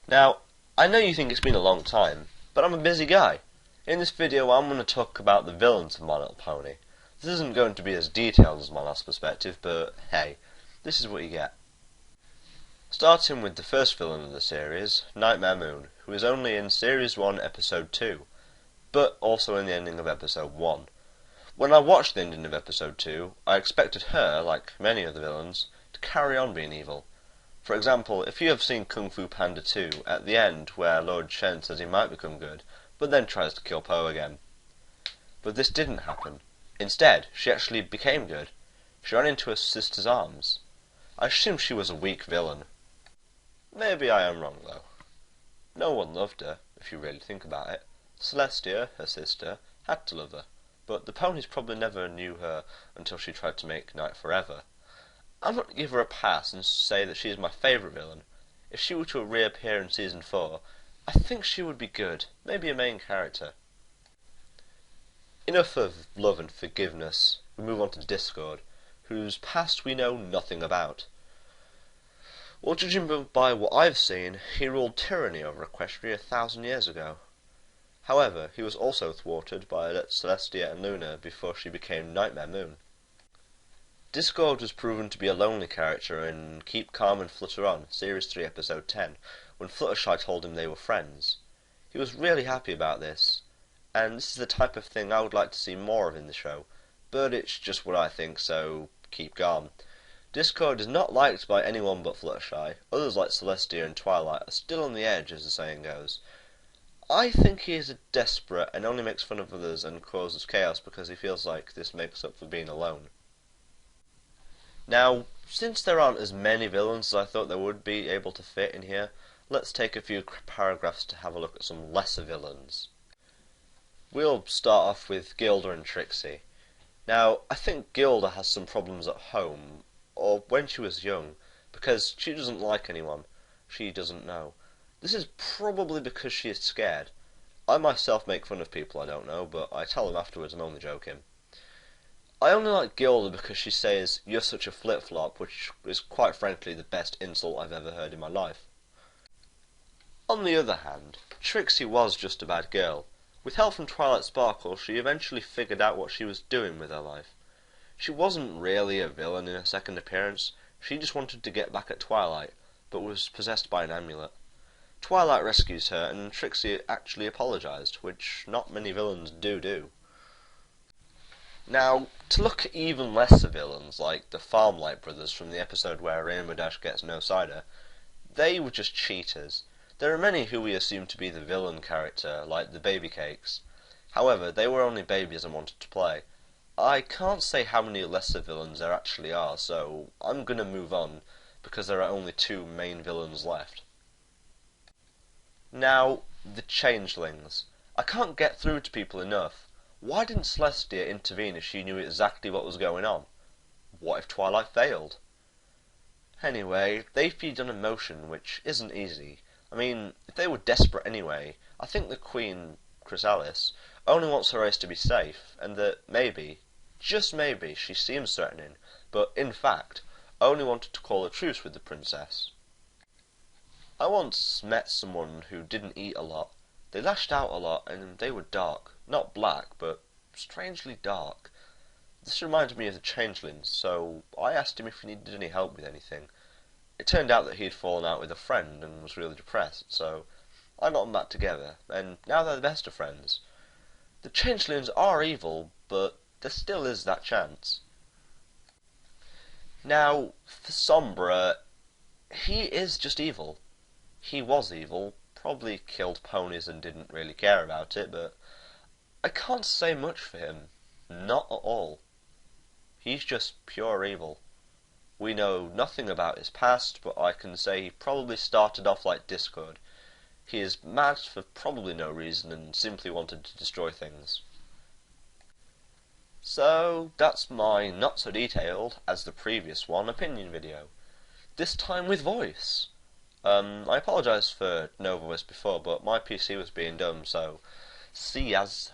Now, I know you think it's been a long time, but I'm a busy guy. In this video I'm going to talk about the villains of My Little Pony. This isn't going to be as detailed as my last perspective, but hey, this is what you get. Starting with the first villain of the series, Nightmare Moon, who is only in Series 1, Episode 2, but also in the ending of Episode 1. When I watched the ending of Episode 2, I expected her, like many of the villains, to carry on being evil. For example, if you have seen Kung Fu Panda 2, at the end where Lord Shen says he might become good, but then tries to kill Po again. But this didn't happen. Instead, she actually became good. She ran into her sister's arms. I assume she was a weak villain. Maybe I am wrong, though. No one loved her, if you really think about it. Celestia, her sister, had to love her, but the ponies probably never knew her until she tried to make Night Forever. I'm not going to give her a pass and say that she is my favourite villain. If she were to reappear in Season 4, I think she would be good, maybe a main character. Enough of love and forgiveness. We move on to Discord, whose past we know nothing about. Well, judging by what I've seen, he ruled tyranny over Equestria 1,000 years ago. However, he was also thwarted by Celestia and Luna before she became Nightmare Moon. Discord was proven to be a lonely character in Keep Calm and Flutter On, Series 3, Episode 10, when Fluttershy told him they were friends. He was really happy about this, and this is the type of thing I would like to see more of in the show, but it's just what I think, so keep calm. Discord is not liked by anyone but Fluttershy. Others like Celestia and Twilight are still on the edge, as the saying goes. I think he is desperate and only makes fun of others and causes chaos because he feels like this makes up for being alone. Now, since there aren't as many villains as I thought there would be able to fit in here, let's take a few paragraphs to have a look at some lesser villains. We'll start off with Gilda and Trixie. Now, I think Gilda has some problems at home, or when she was young, because she doesn't like anyone she doesn't know. This is probably because she is scared. I myself make fun of people I don't know, but I tell them afterwards I'm only joking. I only like Gilda because she says, "You're such a flip-flop," which is quite frankly the best insult I've ever heard in my life. On the other hand, Trixie was just a bad girl. With help from Twilight Sparkle, she eventually figured out what she was doing with her life. She wasn't really a villain in her second appearance, she just wanted to get back at Twilight, but was possessed by an amulet. Twilight rescues her, and Trixie actually apologised, which not many villains do. Now, to look at even lesser villains, like the Farmlight brothers from the episode where Rainbow Dash gets no cider, they were just cheaters. There are many who we assume to be the villain character, like the Baby Cakes. However, they were only babies and wanted to play. I can't say how many lesser villains there actually are, so I'm gonna move on, because there are only two main villains left. Now, the Changelings. I can't get through to people enough. Why didn't Celestia intervene if she knew exactly what was going on? What if Twilight failed? Anyway, they feed on emotion, which isn't easy. I mean, if they were desperate anyway, I think the Queen, Chrysalis, only wants her race to be safe, and that maybe, just maybe, she seems threatening, but in fact, only wanted to call a truce with the princess. I once met someone who didn't eat a lot. They lashed out a lot, and they were dark. Not black, but strangely dark. This reminded me of the Changelings, so I asked him if he needed any help with anything. It turned out that he had fallen out with a friend and was really depressed, so I got them back together, and now they're the best of friends. The Changelings are evil, but there still is that chance. Now, for Sombra, he is just evil. He was evil, probably killed ponies and didn't really care about it, but I can't say much for him. Not at all. He's just pure evil. We know nothing about his past, but I can say he probably started off like Discord. He is mad for probably no reason and simply wanted to destroy things. So, that's my not so detailed as the previous one opinion video. This time with voice. I apologise for no voice before, but my PC was being dumb, so see yas.